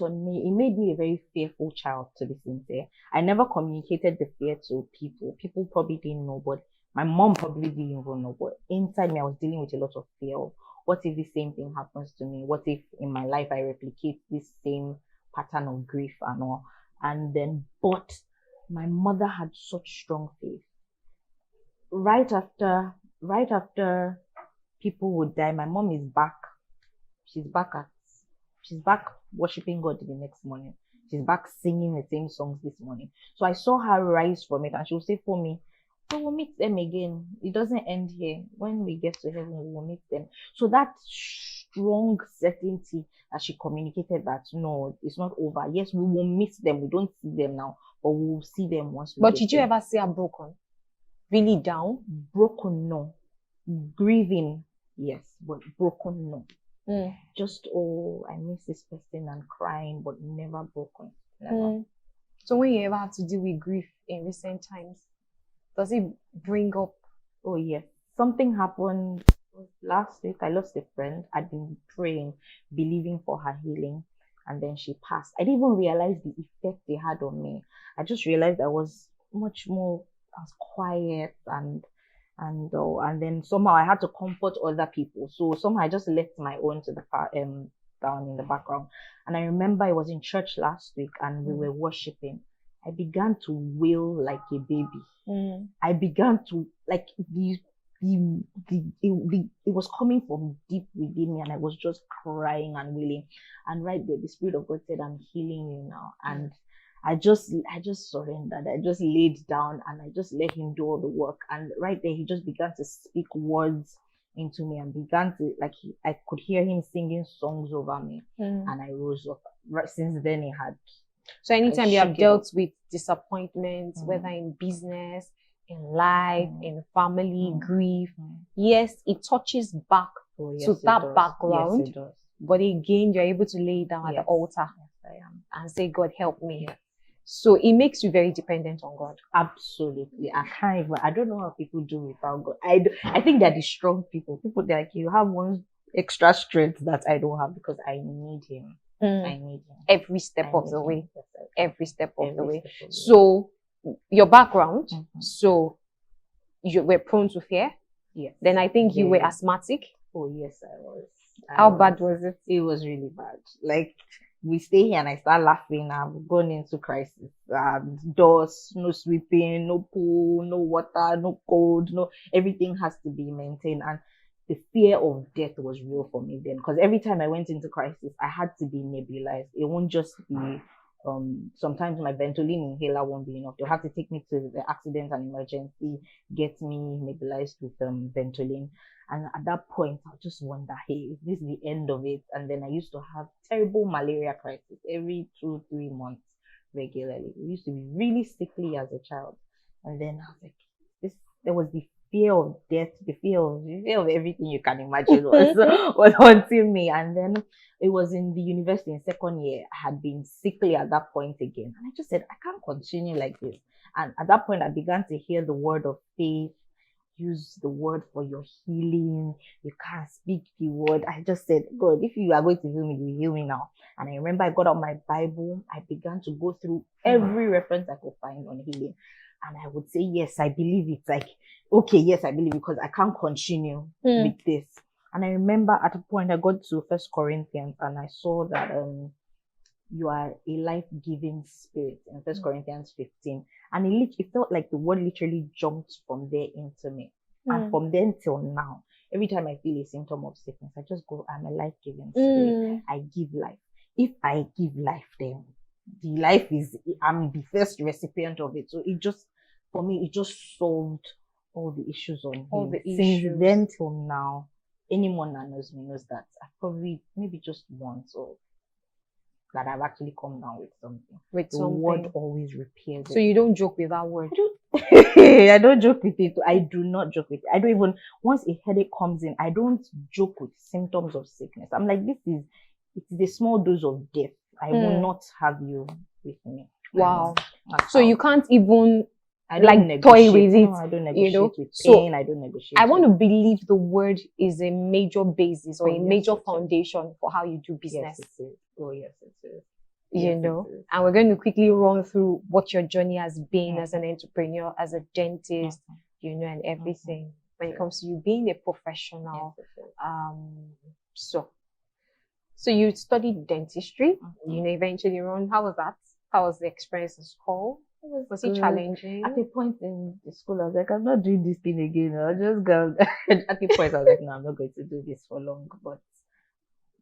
worked on me. It made me a very fearful child, to be sincere. I never communicated the fear to people. People probably didn't know, but my mom probably didn't even know. But inside me, I was dealing with a lot of fear. What if the same thing happens to me? What if in my life I replicate this same pattern of grief and all? And then, but my mother had such strong faith. Right after people would die, my mom is back. She's back worshiping God the next morning. She's back singing the same songs this morning. So I saw her rise from it, and she would say for me, "So we'll meet them again. It doesn't end here. When we get to heaven, we will meet them." So that strong certainty that she communicated, that no, it's not over. Yes, we will meet them. We don't see them now, but we will see them once we But get did you there. ever see her broken? Really down? Broken, no. Grieving, yes, but broken, no. Just, oh, I miss this person and crying, but never broken. Never. So when you ever have to deal with grief in recent times, does it bring up? Oh, yes. Something happened last week. I lost a friend. I'd been praying, believing for her healing, and then she passed. I didn't even realize the effect they had on me. I just realized I was much more, I was quiet and then somehow I had to comfort other people. So somehow I just left my own to the down in the background. And I remember I was in church last week and we were worshiping. I began to wail like a baby. I began to like it was coming from deep within me, and I was just crying and wailing. And right there, the Spirit of God said, "I'm healing you now." And I just surrendered. I just laid down and I just let him do all the work. And right there, he just began to speak words into me and began to, I could hear him singing songs over me. And I rose up. Right since then, he had. So anytime you have dealt with disappointments, whether in business, in life, in family, grief, yes, it touches back to that background. Yes, it does. But again, you're able to lay down at the altar and say, "God, help me." So it makes you very dependent on God. Absolutely. I don't know how people do without God. I think they're the strong people. People that like you have one extra strength that I don't have because I need him. I need him. Every step of the way. Every step of the way. So your background, so you were prone to fear. Yes. Then I think you were asthmatic. Oh yes, I was. How bad was it? It was really bad. Like we stay here and I start laughing. I've gone into crisis. Dust, no sweeping, no pool, no water, no cold, no, everything has to be maintained. And the fear of death was real for me then, because every time I went into crisis, I had to be nebulized. It won't just be sometimes my Ventolin inhaler won't be enough. They'll have to take me to the accident and emergency, get me nebulized with Ventolin. And at that point, I just wonder, hey, is this the end of it? And then I used to have terrible malaria crisis every 2-3 months regularly. We used to be really sickly as a child. And then I was like, there was the fear of death, the fear of everything you can imagine was haunting me. And then it was in the university in second year. I had been sickly at that point again. And I just said, I can't continue like this. And at that point, I began to hear the word of faith. Use the word for your healing. You can't speak the word. I just said, God, if you are going to heal me, you heal me now. And I remember I got out my Bible. I began to go through every reference I could find on healing. And I would say, yes, I believe it. Like, okay, yes, I believe it because I can't continue with this. And I remember at a point I got to 1 Corinthians and I saw that you are a life-giving spirit in 1 Corinthians 15. And it felt like the word literally jumped from there into me. And from then till now, every time I feel a symptom of sickness, I just go, I'm a life-giving spirit. I give life. If I give life, then the life I'm the first recipient of it. So it just, for me, it just solved all the issues on all him. the issues. Since then till now, anyone that knows me knows that I probably, maybe just once or that I've actually come down with something. The word always repairs it. So you don't joke with that word? I don't joke with it. I do not joke with it. I don't even, once a headache comes in, I don't joke with symptoms of sickness. I'm like, it's a small dose of death. I will not have you with me. Wow. So you can't even toy with it. No, I don't negotiate with pain. I don't negotiate. I want to believe the word is a major basis or a major foundation for how you do business. Yes, it is. Oh, yes, it is. you know, and we're going to quickly run through what your journey has been as an entrepreneur, as a dentist, you know, and everything when it comes to you being a professional. So you studied dentistry, you know, eventually run. How was that? How was the experience in school? Was it challenging? At a point in the school, I was like, I'm not doing this thing again. I'll just go. At the point, I was like, no, I'm not going to do this for long. But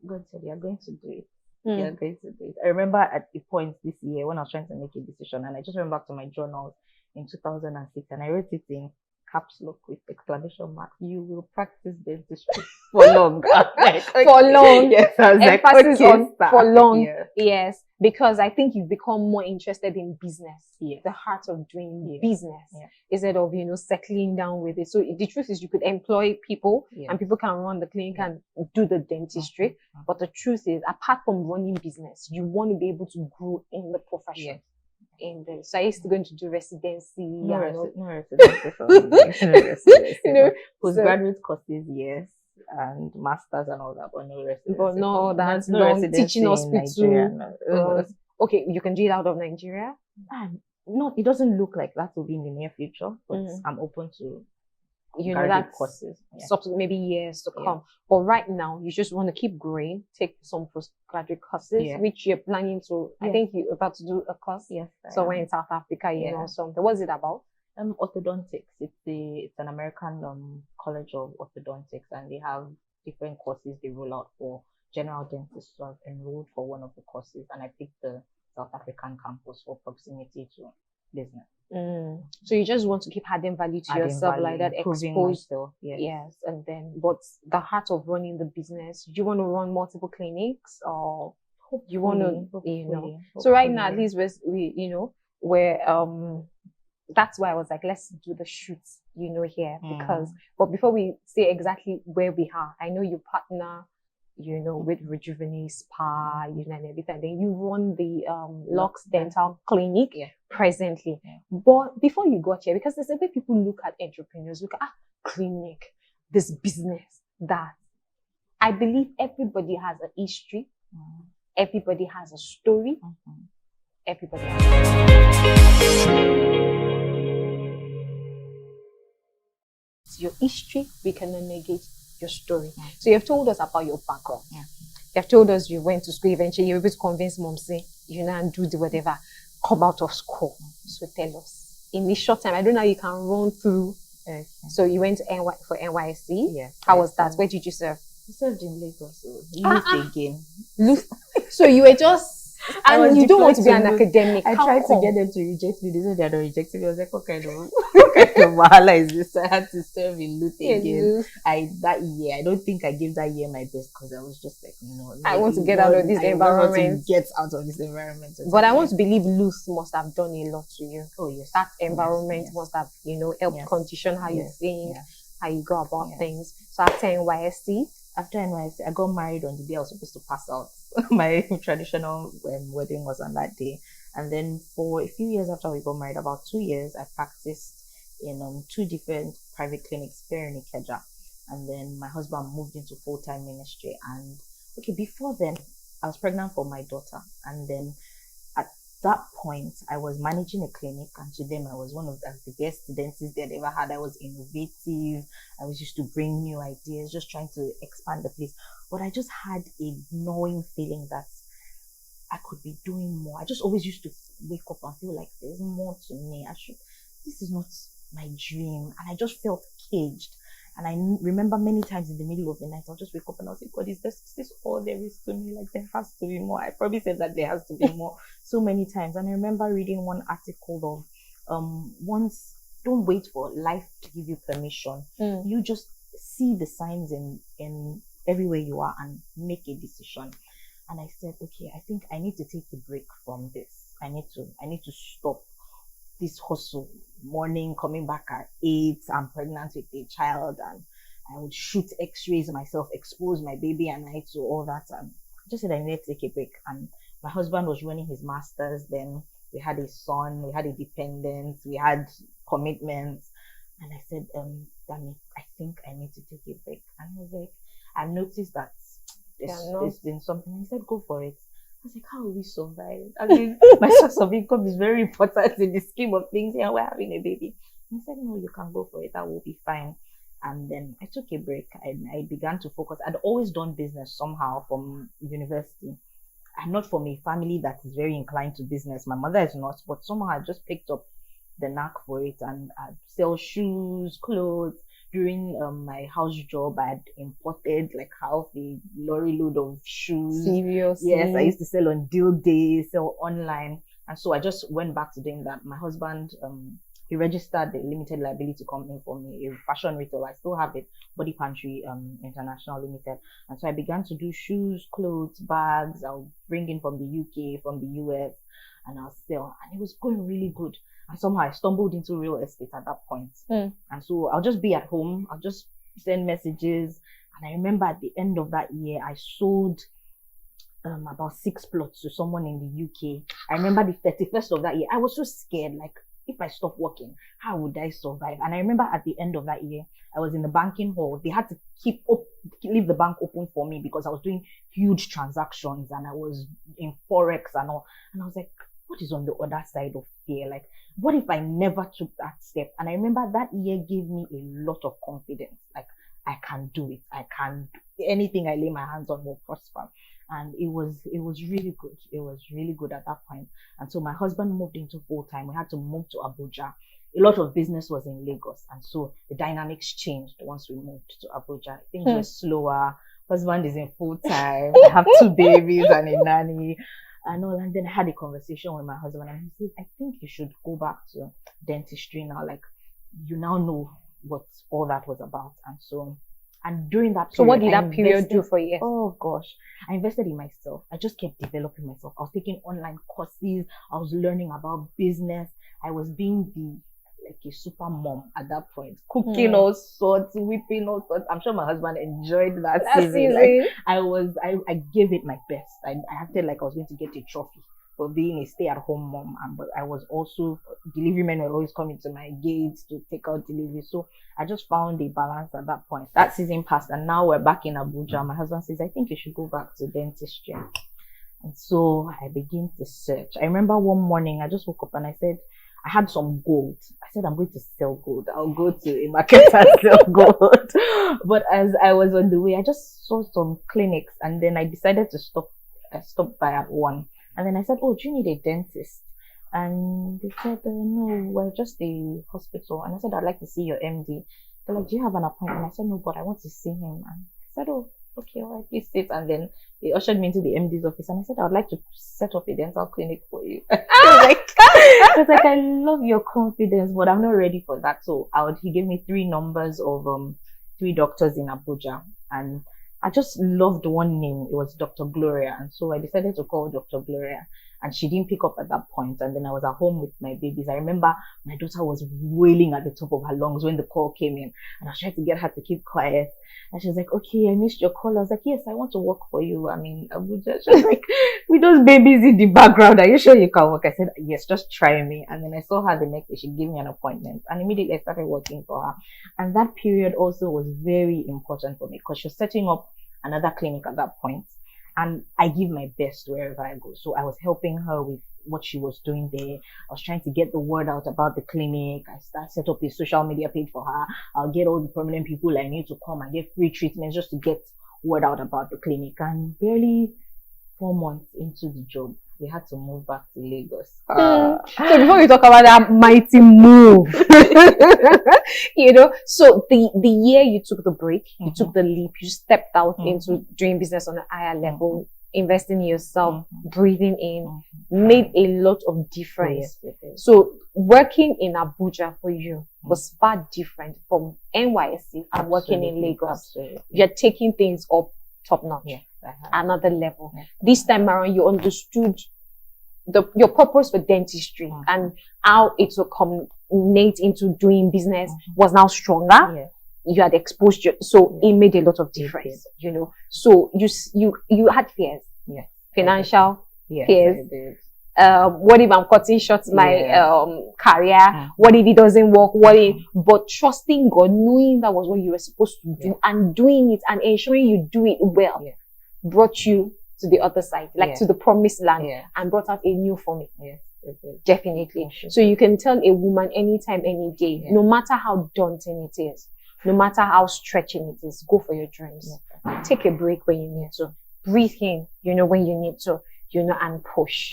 God said, you're going to do it. You're going to do it. I remember at the point this year when I was trying to make a decision, and I just went back to my journals in 2006, and I wrote it in caps lock with exclamation mark. You will practice dentistry for long. Like, okay. For long. Yes, I was emphasis like, okay, on for long. Yes, because I think you've become more interested in business. The heart of doing business instead of, you know, settling down with it. So the truth is, you could employ people and people can run the clinic and do the dentistry. But the truth is, apart from running business, you want to be able to grow in the profession. So I used to go to do residency. No residency for me. Postgraduate courses, yes, and masters and all that, but no residency. But no, that's no teaching hospital. Okay, you can do it out of Nigeria. No, it doesn't look like that will be in the near future, but I'm open to, you know, that courses. Maybe years to come. But right now, you just want to keep growing, take some postgraduate courses, which you're planning to. I think you're about to do a course. Yes. Somewhere in South Africa, you know, something. What's it about? Orthodontics. It's an American college of orthodontics, and they have different courses they roll out for general dentists. So I've enrolled for one of the courses, and I picked the South African campus for proximity to business. So you just want to keep adding value to yourself, like that, expose myself, and then, but the heart of running the business, do you want to run multiple clinics, or you want to, you know? So right now, at least that's why I was like, let's do the shoots, you know, here, because, but before we say exactly where we are, I know you partner, you know, with Rejuvenate Spa, you know, and everything. Then you run the Lux Dental Clinic presently. But before you got here, because there's a way people look at entrepreneurs, look at clinic, this business, that. I believe everybody has a history, everybody has a story, everybody has your history, we cannot negate your story. So you've told us about your background. You've told us you went to school, eventually you were able to convince mom, say, you know, and do the whatever, come out of school. So tell us, in this short time, I don't know how you can run through. So you went to NYC. Yes. How was that? Where did you serve? I served in Lagos. Youth again. So you were just, and you don't want to be an academic. I tried to get them to reject me. They said they're not rejecting me. I was like, what kind of wahala is this? I had to serve in Lute again. That year, I don't think I gave that year my best, because I was just like, no, I want to get out of this environment. Get out of this environment. But I want to believe Luth must have done a lot to you. Oh yes. That environment must have, you know, helped condition how you think, how you go about things. So after NYSC, I got married on the day I was supposed to pass out. My traditional wedding was on that day. And then for a few years after we got married, about 2 years, I practiced in 2 different private clinics here in Ikeja. And then my husband moved into full-time ministry. And before then, I was pregnant for my daughter. And then at that point, I was managing a clinic, and to them, I was one of the best dentists they'd ever had. I was innovative. I was used to bring new ideas, just trying to expand the place. But I just had a gnawing feeling that I could be doing more. I just always used to wake up and feel like there's more to me. This is not my dream. And I just felt caged. And I remember many times in the middle of the night, I'll just wake up and I'll say, God, is this all there is to me? Like, there has to be more. I probably said that there has to be more so many times. And I remember reading one article of, don't wait for life to give you permission. You just see the signs in everywhere you are and make a decision. And I said, okay, I think I need to take a break from this. I need to stop this hustle. Morning, coming back at 8, I'm pregnant with a child, and I would shoot x-rays myself, expose my baby and I to all that. And I just said I needed to take a break. And my husband was running his master's. Then we had a son, we had a dependent, we had commitments. And I said, damn it, I think I need to take a break. And he was like, I've noticed that there's been something. I said, go for it. was like, how will we survive? I mean, my source of income is very important in the scheme of things, and we're having a baby. And he said, no, you can go for it. That will be fine. And then I took a break and I began to focus. I'd always done business somehow from university. I'm not from a family that is very inclined to business. My mother is not, but somehow I just picked up the knack for it, and I'd sell shoes, clothes. During my house job, I had imported like half a lorry load of shoes. Seriously? Yes, I used to sell on deal days, sell online. And so I just went back to doing that. My husband, he registered the limited liability company for me, a fashion retailer. I still have it, Body Pantry International Limited. And so I began to do shoes, clothes, bags. I'll bring in from the UK, from the US, and I'll sell. And it was going really good. And somehow I stumbled into real estate at that point. And so I'll just be at home. I'll just send messages. And I remember at the end of that year, I sold about 6 plots to someone in the UK. I remember the 31st of that year. I was so scared, like, if I stop working, how would I survive? And I remember at the end of that year, I was in the banking hall. They had to leave the bank open for me because I was doing huge transactions and I was in Forex and all. And I was like, what is on the other side of fear? Like, what if I never took that step? And I remember that year gave me a lot of confidence. Like, I can do it. I can do anything I lay my hands on will prosper. And it was really good. It was really good at that point. And so my husband moved into full time. We had to move to Abuja. A lot of business was in Lagos. And so the dynamics changed once we moved to Abuja. Things were slower. Husband is in full time. I have 2 babies and a nanny. And all. And then I had a conversation with my husband and he said, I think you should go back to dentistry now. Like, you now know what all that was about. And so, and during that period, so what did that period do for you? Oh gosh, I invested in myself. I just kept developing myself. I was taking online courses. I was learning about business. I was being like a super mom at that point, cooking all sorts, whipping all sorts. I'm sure my husband enjoyed that season. Like, I gave it my best. I acted like I was going to get a trophy for being a stay-at-home mom, but I was also, delivery men were always coming to my gates to take out delivery. So I just found a balance at that point. That season passed and now we're back in Abuja. My husband says, I think you should go back to dentistry. And so I begin to search. I remember one morning I just woke up and I said, I had some gold. I said, I'm going to sell gold. I'll go to a market and sell gold. But as I was on the way, I just saw some clinics and then I decided to stop. I stopped by at one. And then I said, oh, do you need a dentist? And they said, no, we're just a hospital. And I said, I'd like to see your MD. They're like, do you have an appointment? I said, no, but I want to see him. And I said, oh, okay, all right, please sit. And then they ushered me into the MD's office. And I said, I would like to set up a dental clinic for you. I was like, I love your confidence, but I'm not ready for that. So he gave me 3 numbers of 3 doctors in Abuja. And I just loved one name. It was Dr. Gloria. And so I decided to call Dr. Gloria. And she didn't pick up at that point. And then I was at home with my babies. I remember my daughter was wailing at the top of her lungs when the call came in. And I was trying to get her to keep quiet. And she was like, okay, I missed your call. I was like, yes, I want to work for you. I mean, Abuja. She was like, with those babies in the background, are you sure you can work? I said, yes, just try me. And then I saw her the next day. She gave me an appointment. And immediately I started working for her. And that period also was very important for me because she was setting up another clinic at that point. And I give my best wherever I go. So I was helping her with what she was doing there. I was trying to get the word out about the clinic. I set up a social media page for her. I'll get all the prominent people I need to come and get free treatments just to get word out about the clinic. And barely 4 months into the job, we had to move back to Lagos. So before we talk about that mighty move, so the year you took the break, you took the leap, you stepped out into doing business on a higher level, investing in yourself, breathing in, made a lot of difference. Oh, yes, so working in Abuja for you was far different from NYSC and working in Lagos. Absolutely. You're taking things up top notch. Yes. Another level. This time around, you understood your purpose for dentistry and how it will culminate into doing business was now stronger. Yes. You had exposure, so it made a lot of difference. So you had fears, financial fears. I did. What if I'm cutting short my career? What if it doesn't work? But trusting God, knowing that was what you were supposed to do and doing it and ensuring you do it well, brought you to the other side, like to the promised land, and brought out a new for me. Yes. Definitely. So you can tell a woman anytime, any day, no matter how daunting it is, no matter how stretching it is, go for your dreams. Take a break when you need to. Breathe in, when you need to, and push,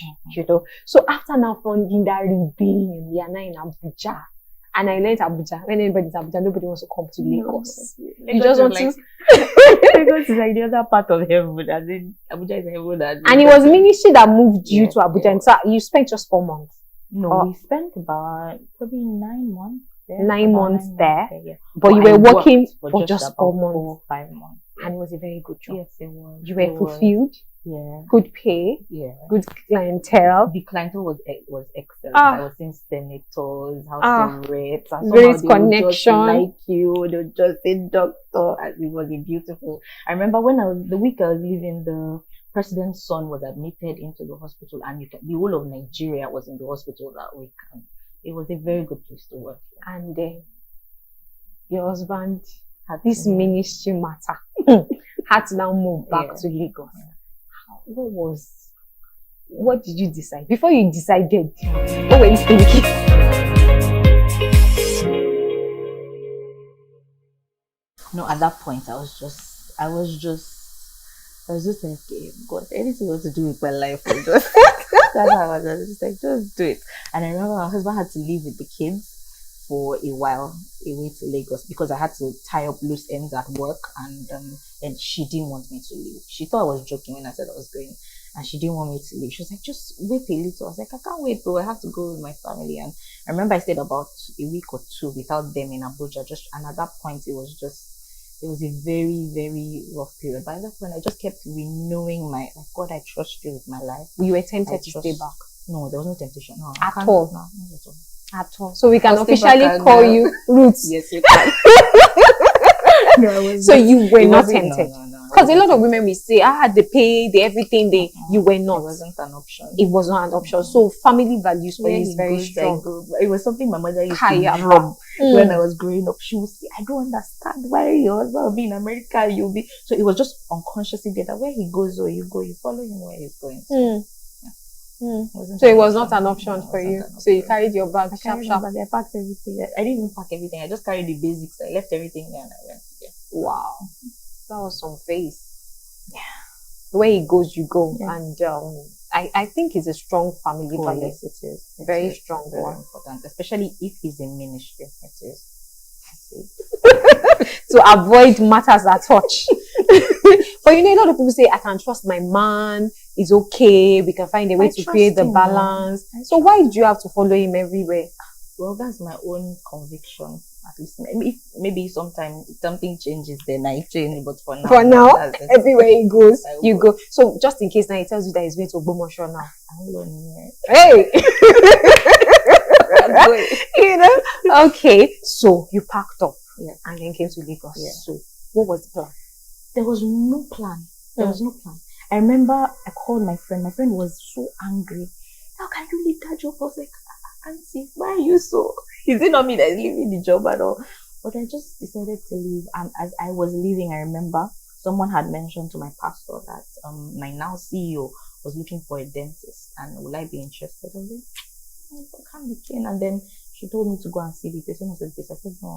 So after now funding that rebellion, we are now in Abuja. And I learned Abuja. When anybody's Abuja, nobody wants to come to Lagos. You just want to. Lagos is like the other part of heaven. And then Abuja is heaven. And it was ministry that moved you to Abuja. And so you spent just 4 months. No, we spent about probably 9 months there. 9 months there. But you were working for just 4 months. 4 or 5 months. And it was a very good job. Yes, it was. You were fulfilled. Yeah. Good pay. Yeah. Good clientele. The clientele was excellent. I was seeing senators, House of Reps, various connection. Like you, they would just say doctor. And it was beautiful. I remember when the week I was leaving, the president's son was admitted into the hospital, and the whole of Nigeria was in the hospital that week. And it was a very good place to work. And your husband had this ministry matter. Had to now move back to Lagos. What did you decide? Before you decided, what were you thinking? No, at that point, I was just like, okay, God, anything else to do with my life, that's how I was just like, just do it. And I remember my husband had to leave with the kids for a while away to Lagos because I had to tie up loose ends at work, and she didn't want me to leave. She thought I was joking when I said I was going, and she didn't want me to leave. She was like, just wait a little. I was like, I can't wait though. I have to go with my family. And I remember I stayed about a week or 2 without them in Abuja. And at that point, it was a very, very rough period. But at that point, I just kept renewing God, I trust you with my life. You were tempted to stay back? No, there was no temptation. No, at all? No, not at all. At all. So we can officially call you Roots. Yes, you can. No, so you were not tempted. No. Because a lot of women we say, the pay, the everything, you were not. It wasn't an option. It was not an option. So family values for you is very strong. It was something my mother used to drum when I was growing up. She would say, I don't understand why your husband will be in America, you'll be. So it was just unconsciously there that where he goes or you go, you follow him where he's going. So it was not an option for you. So you carried your bag sharp. I packed everything. I didn't even pack everything. I just carried the basics. I left everything there and I went. Yeah. Wow, that was some faith. Yeah, the way it goes, you go, and I think it's a strong family value. Yes, it is. Very strong very one. Important, especially if he's in ministry. It is. To avoid matters that touch. But a lot of people say, I can trust my man, it's okay, we can find a way to create the balance. So why do you have to follow him everywhere? Well, that's my own conviction. At least, maybe sometime something changes, then I change. But for now, everywhere he goes, you go. So just in case now he tells you that he's going to Ogbomoso now. Hey! Okay. So you packed up and then came to Lagos. Yeah. So what was the plan? There was no plan. I remember I called my friend. My friend was so angry. How can you leave that job? I was like, Auntie, why are you so? Is it not me that is leaving the job at all? But I just decided to leave. And as I was leaving, I remember someone had mentioned to my pastor that my now CEO was looking for a dentist, and would I be interested? I was like, I can't be keen. And then she told me to go and see the person. I said, no,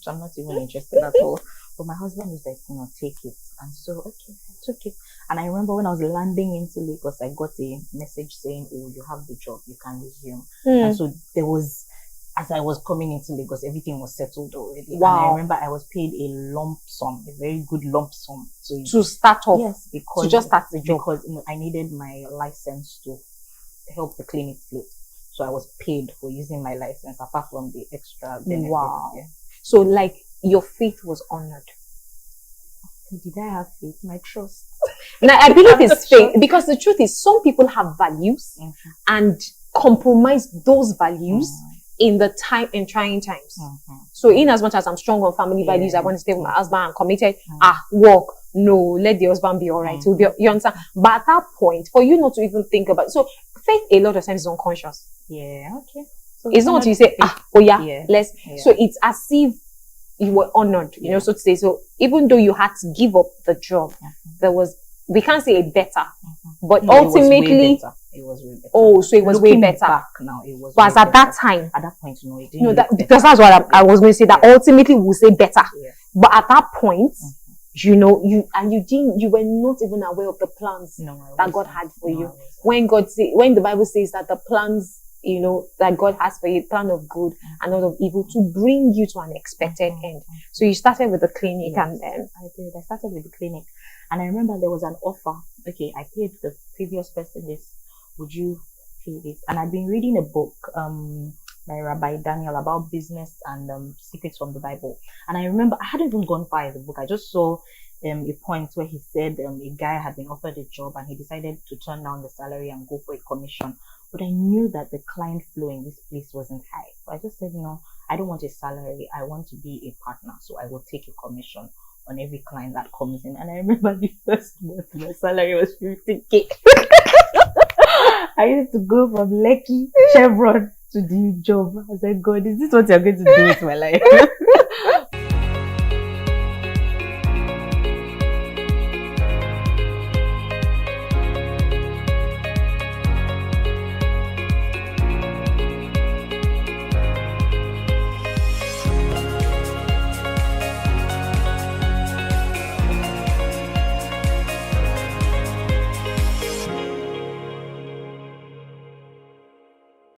I'm not even interested at all. But my husband was like, no, take it. And so, okay, I took it. And I remember when I was landing into Lagos, I got a message saying, oh, you have the job, you can resume. And so there was, as I was coming into Lagos, everything was settled already. Wow. And I remember I was paid a lump sum, a very good lump sum. To start off? Yes, because to just start the job. Because I needed my license to help the clinic float. So I was paid for using my license apart from the extra benefits. Wow. Yeah. So like your faith was honored. Did I have faith? My trust. Now I believe it's faith, because the truth is some people have values and compromise those values in the time and trying times. So in as much as I'm strong on family values, I want to stay with my husband and committed, work. No, let the husband be all right. He'll be, you understand? But at that point, for you not to even think about it, so faith a lot of times is unconscious. Yeah, okay. So it's not until you say, let's. So it's as if you were honored, you know, so to say. So even though you had to give up the job, there was we can't say better, but No, ultimately, it was way better. Oh, so it was Looking way better. Back now, it was. But at that time, no, it didn't. Because that's what I was going to say. That ultimately we'll say better. But at that point, you were not even aware of the plans that God had for you. When the Bible says that the plans, that God has for you, plan of good and not of evil, to bring you to an expected end. So you started with the clinic, and then I started with the clinic, and I remember there was an offer. Okay, I paid the previous person this. Would you pay this? And I'd been reading a book by Rabbi Daniel about business and secrets from the Bible. And I remember I hadn't even gone far in the book. I just saw a point where he said a guy had been offered a job and he decided to turn down the salary and go for a commission. But I knew that the client flow in this place wasn't high. So I just said, no, I don't want a salary. I want to be a partner. So I will take a commission on every client that comes in. And I remember the first month my salary was 50K. I used to go from Lekki, Chevron to the job. I said, God, is this what you're going to do with my life?